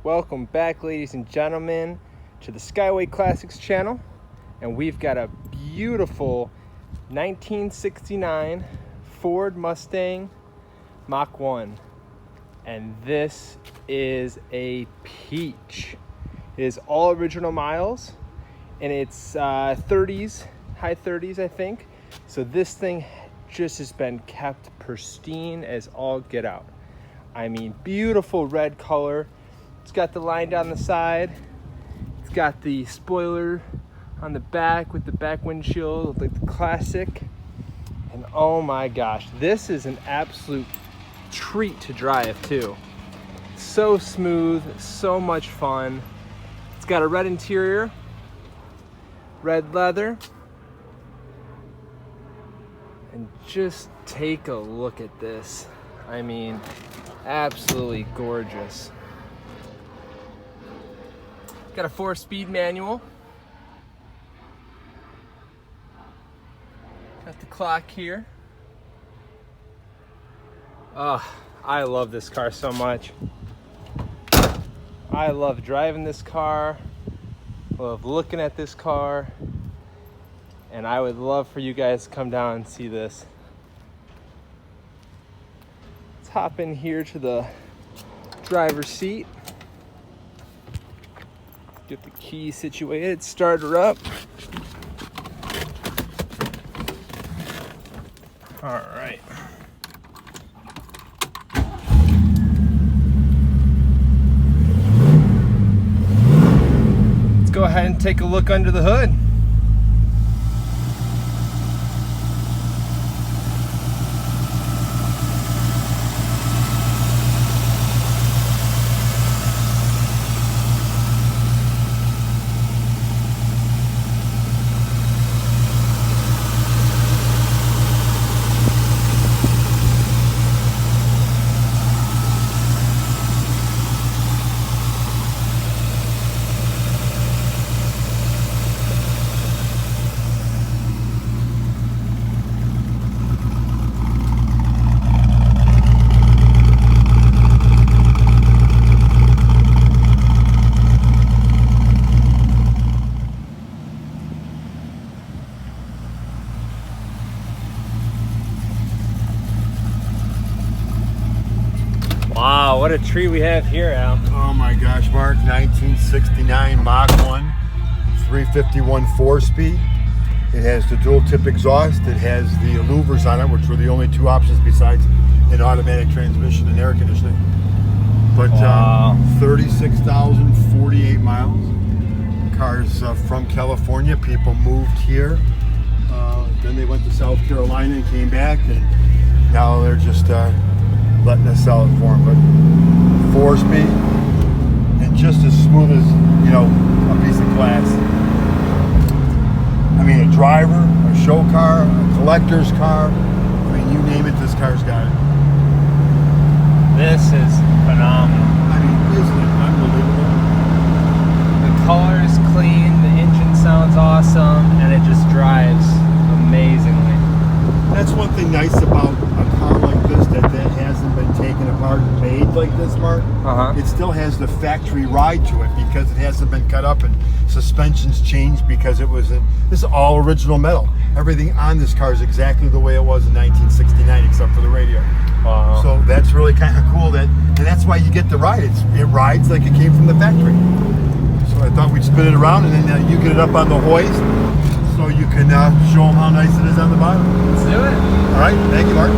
Welcome back, ladies and gentlemen, to the Skyway Classics channel. And we've got a beautiful 1969 Ford Mustang Mach 1. And this is a peach. It is all original miles, and it's 30s, high 30s, I think. So this thing just has been kept pristine as all get out. I mean, beautiful red color. It's got the line down the side. It's got the spoiler on the back with the back windshield, like the classic. And oh my gosh, this is an absolute treat to drive too. So smooth, so much fun. It's got a red interior, red leather. And just take a look at this. I mean, absolutely gorgeous. Got a 4-speed manual. Got the clock here. Oh, I love this car so much. I love driving this car. I love looking at this car. And I would love for you guys to come down and see this. Let's hop in here to the driver's seat. Get the key situated, start her up. All right. Let's go ahead and take a look under the hood. Wow, what a tree we have here, Al. Oh my gosh, Mark, 1969 Mach 1, 351 4-speed. It has the dual tip exhaust. It has the louvers on it, which were the only two options besides an automatic transmission and air conditioning. But wow. 36,048 miles. Cars from California. People moved here. Then they went to South Carolina and came back, and now they're just letting us sell it for them. But 4-speed and just as smooth as, you know, a piece of glass. I mean, a driver, a show car, a collector's car. I mean, you name it, this car's got it. This is phenomenal. I mean, isn't it unbelievable? The color is clean, the engine sounds awesome, and it just drives amazingly. That's one thing nice about a car like this that hasn't been taken apart and made like this, Mark. It still has the factory ride to it because it hasn't been cut up and suspensions changed because it was this is all original metal. Everything on this car is exactly the way it was in 1969 except for the radio. Wow. So that's really kind of cool, and that's why you get the ride. It rides like it came from the factory. So I thought we'd spin it around and then you get it up on the hoist so you can show them how nice it is on the bottom. Let's do it. All right, thank you, Mark.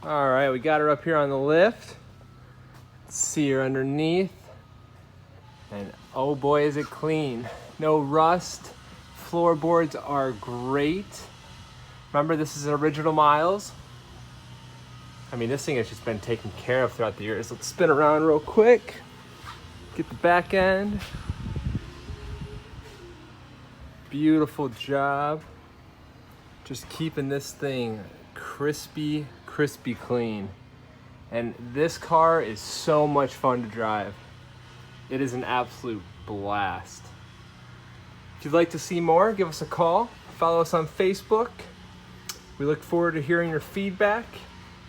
All right, we got her up here on the lift. Let's see her underneath. And oh boy, is it clean. No rust. Floorboards are great. Remember, this is original miles. I mean, this thing has just been taken care of throughout the years. Let's spin around real quick. Get the back end. Beautiful job. Just keeping this thing crispy clean. And this car is so much fun to drive. It is an absolute blast. If you'd like to see more, give us a call. Follow us on Facebook. We look forward to hearing your feedback.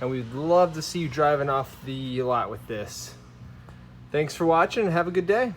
and we'd love to see you driving off the lot with this. Thanks for watching and have a good day.